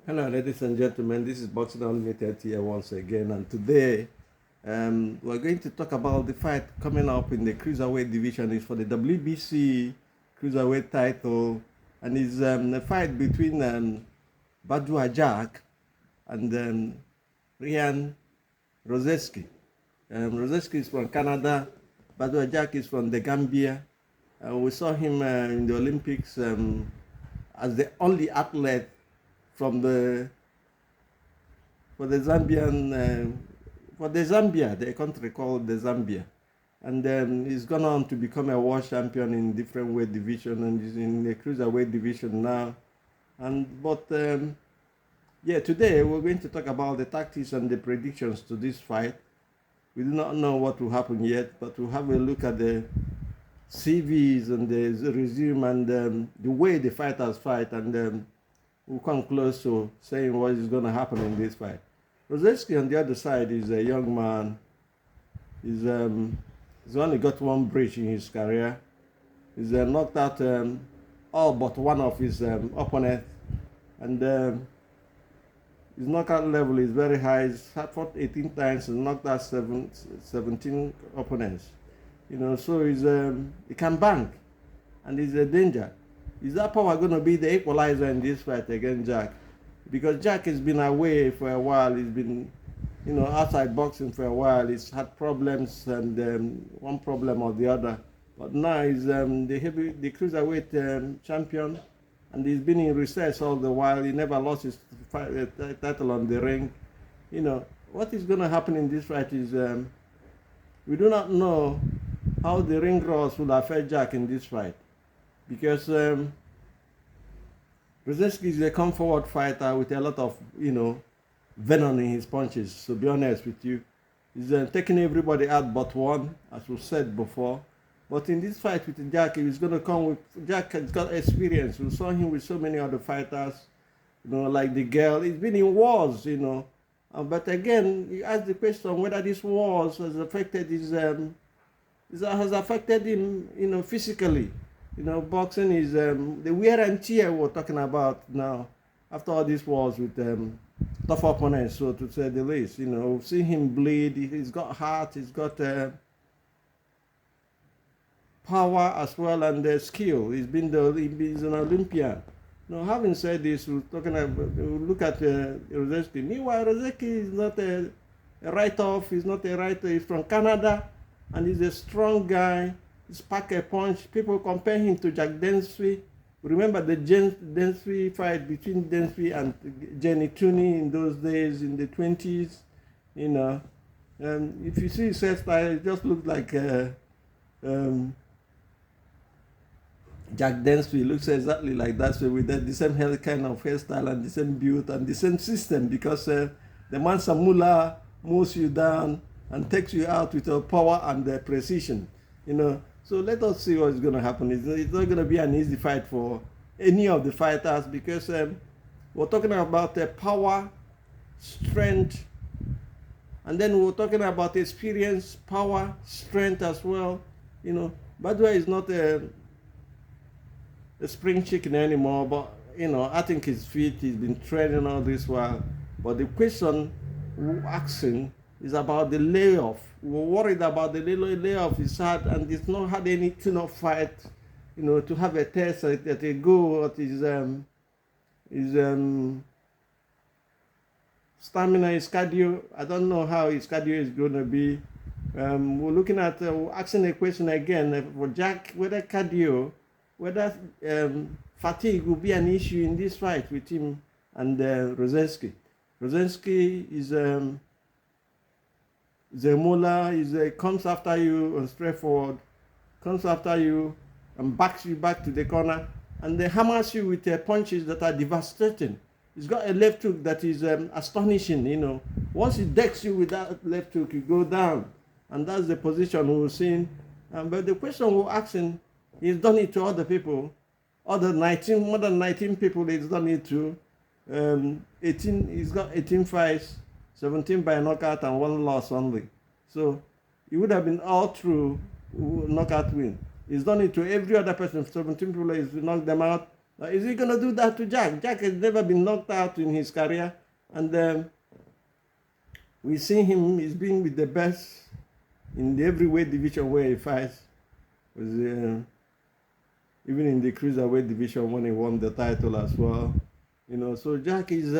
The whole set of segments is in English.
Hello, ladies and gentlemen. This is Boxing Unlimited here once again, and today we're going to talk about the fight coming up in the Cruiserweight division. It's for the WBC Cruiserweight title, and it's a fight between Badou and Ryan Rozicki. Rozicki is from Canada. Badou is from the Gambia. We saw him in the Olympics as the only athlete from the for the Zambian for the Zambia, the country called the Zambia, and he's gone on to become a world champion in different weight division, and he's in the cruiserweight division now. And but yeah, today we're going to talk about the tactics and the predictions to this fight. We do not know what will happen yet, but we'll have a look at the CVs and the resume and the way the fighters fight, and we'll come close to saying what is going to happen in this fight. Rozicki on the other side is a young man. He's only got one breach in his career. He's knocked out all but one of his opponents, and his knockout level is very high. He's fought 18 times and knocked out 17 opponents. So he can bank, and he's a danger. Is that power going to be the equalizer in this fight against Jack? Because Jack has been away for a while. He's been, outside boxing for a while. He's had problems, and one problem or the other. But now he's the cruiserweight champion, and he's been in recess all the while. He never lost his title on the ring. What is going to happen in this fight is we do not know how the ring rules will affect Jack in this fight, because Rozicki is a come forward fighter with a lot of venom in his punches. To be honest with you, he's taking everybody out but one, as we said before. But in this fight with Jack, he's going to come with Jack has got experience. We saw him with so many other fighters, like the girl. He's been in wars, but again, you ask the question whether this wars has affected has affected him, physically. Boxing is the wear and tear we're talking about now after all these wars with tough opponents, so to say the least. We've seen him bleed. He's got heart. He's got power as well, and skill. He's an Olympian. Having said this, we'll look at Rozicki. Meanwhile, Rozicki is not a write-off. He's not a writer. He's from Canada, and he's a strong guy. He's pack a punch. People compare him to Jack Densby. Remember the Densby fight between Densby and Jenny Tooney in those days in the 20s. If you see his hairstyle, it just looks like Jack Densby. Looks exactly like that. So with the same kind of hairstyle and the same build and the same system, because the man Samula moves you down and takes you out with power and precision. So let us see what's going to happen. It's not going to be an easy fight for any of the fighters, because we're talking about power, strength, and then we're talking about experience, power, strength as well. Badou is not a spring chicken anymore, but I think he's fit. He's been training all this while. But the question we're asking is about the layoff. We're worried about the layoff he's had, and he's not had any tune-up fight, to have a test at a go at his stamina, his cardio. I don't know how his cardio is going to be. We're looking at, asking a question again for Jack, whether fatigue will be an issue in this fight with him and Rozicki. Rozicki is Zemola comes after you and straight forward, comes after you and backs you back to the corner, and they hammers you with punches that are devastating. He's got a left hook that is astonishing. Once he decks you with that left hook, you go down, and that's the position we're seeing. But the question we're asking, he's done it to other people, more than 19 people he's done it to. 18, he's got 18 fights, 17 by knockout and one loss only. So it would have been all through knockout win. He's done it to every other person. 17 people, he's knocked them out. Is he going to do that to Jack? Jack has never been knocked out in his career. And we see him, he's been with the best in every weight division where he fights. Even in the Cruiserweight division when he won the title as well. So Jack is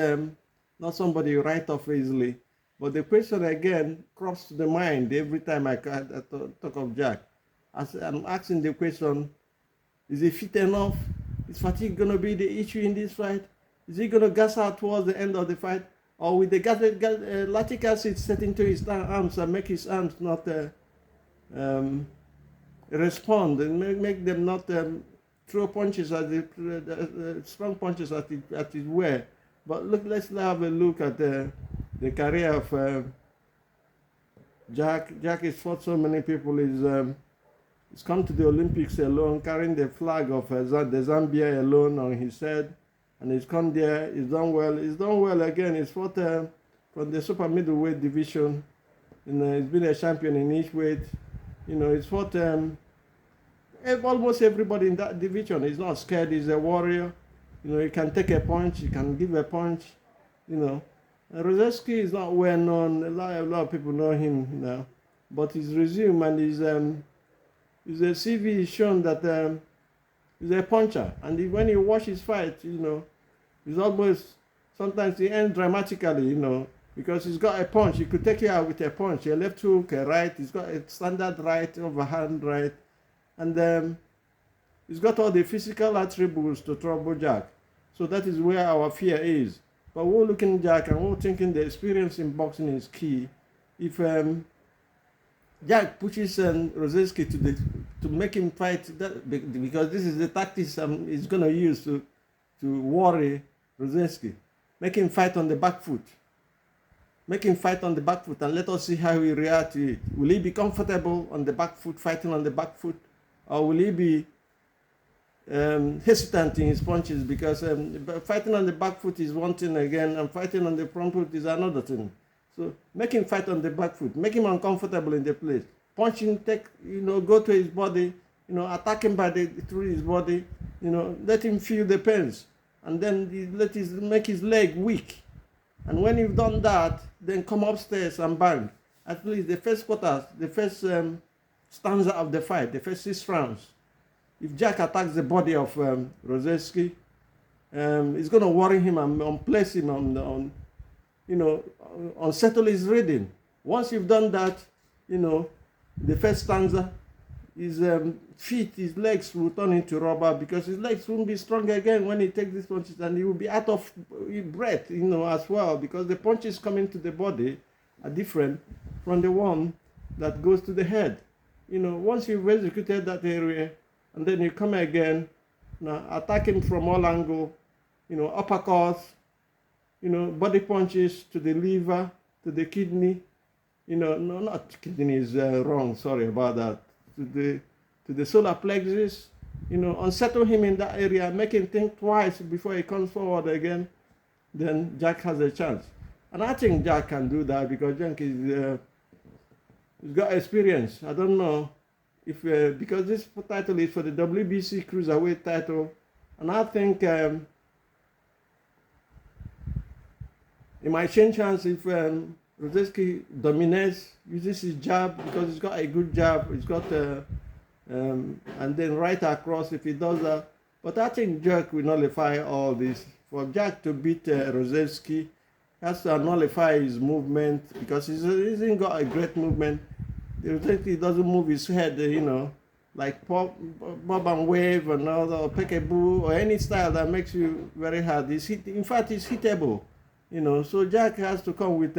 not somebody you write off easily. But the question again crosses the mind every time I talk of Jack. As I'm asking the question, is he fit enough? Is fatigue going to be the issue in this fight? Is he going to gas out towards the end of the fight? Or with the lactic acid set into his arms and make his arms not respond and make them not throw punches at the strong punches at it were. But look, let's have a look at the career of Jack. Jack has fought so many people. He's come to the Olympics alone, carrying the flag of the Zambia alone on his head. And he's come there, he's done well. He's done well again. He's fought from the super middleweight division. He's been a champion in each weight. He's fought almost everybody in that division. He's not scared, he's a warrior. He can take a punch, he can give a punch. Rozicki is not well known. A lot of people know him now. But his resume and his CV is shown that he's a puncher. And when you watch his fight, he's almost, sometimes he ends dramatically, because he's got a punch. He could take you out with a punch, a left hook, a right. He's got a standard right, overhand right. And he's got all the physical attributes to trouble Jack. So that is where our fear is. But we're looking at Jack and we're thinking the experience in boxing is key. If Jack pushes Rozicki to make him fight, because this is the tactics he's going to use to worry Rozicki. Make him fight on the back foot. Make him fight on the back foot and let us see how he reacts to it. Will he be comfortable on the back foot, fighting on the back foot? Or will he be hesitant in his punches? Because fighting on the back foot is one thing again, and fighting on the front foot is another thing. So make him fight on the back foot. Make him uncomfortable in the place. Punch him, go to his body, attack him through his body, let him feel the pains. And then make his leg weak. And when you've done that, then come upstairs and bang. At least the first quarter, the first stanza of the fight, the first 6 rounds. If Jack attacks the body of Rozicki, it's going to worry him and place him unsettle his rhythm. Once you've done that, the first stanza, his feet, his legs will turn into rubber because his legs won't be strong again when he takes these punches, and he will be out of breath, as well, because the punches coming to the body are different from the one that goes to the head. Once you've executed that area, and then you come again, attacking from all angles, uppercuts, body punches to the liver, to the kidney, no, not kidney is wrong, sorry about that, to the solar plexus, unsettle him in that area, make him think twice before he comes forward again, then Jack has a chance. And I think Jack can do that because Jack he's got experience. I don't know if, because this title is for the WBC Cruiserweight title, and I think it might change hands if Rozicki dominates, uses his jab, because he's got a good jab, he's got and then right across if he does that. But I think Jack will nullify all this. For Jack to beat Rozicki, he has to nullify his movement, because he hasn't got a great movement. Rozicki doesn't move his head, like bob and wave and all, or peekaboo, or any style that makes you very hard. In fact, he's hittable, So Jack has to come with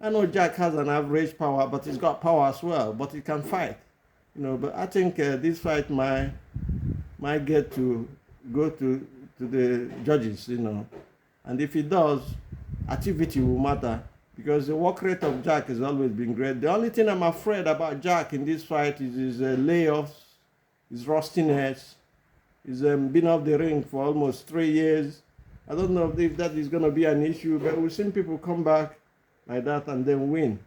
I know Jack has an average power, but he's got power as well, but he can fight. But I think this fight might get to go to the judges, And if it does, activity will matter, because the work rate of Jack has always been great. The only thing I'm afraid about Jack in this fight is his layoffs, his rustiness. He's been off the ring for almost 3 years. I don't know if that is going to be an issue, but we've seen people come back like that and then win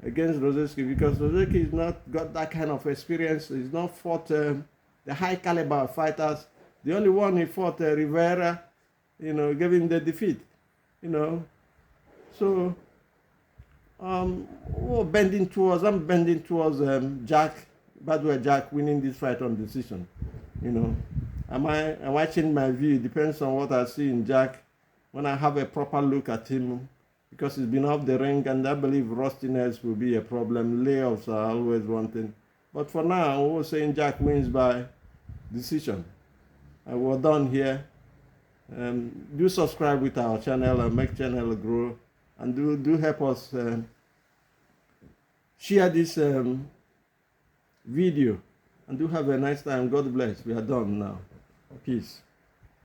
against Rozicki, because Rozicki has not got that kind of experience. He's not fought the high caliber fighters. The only one he fought, Rivera, gave him the defeat. So I'm bending towards Jack, Badou Jack winning this fight on decision. Am I changing my view? It depends on what I see in Jack when I have a proper look at him, because he's been off the ring, and I believe rustiness will be a problem. Layoffs are always one thing. But for now, we're saying Jack wins by decision. And we're done here. Do subscribe with our channel and make channel grow. And do help us share this video. And do have a nice time. God bless. We are done now. Peace.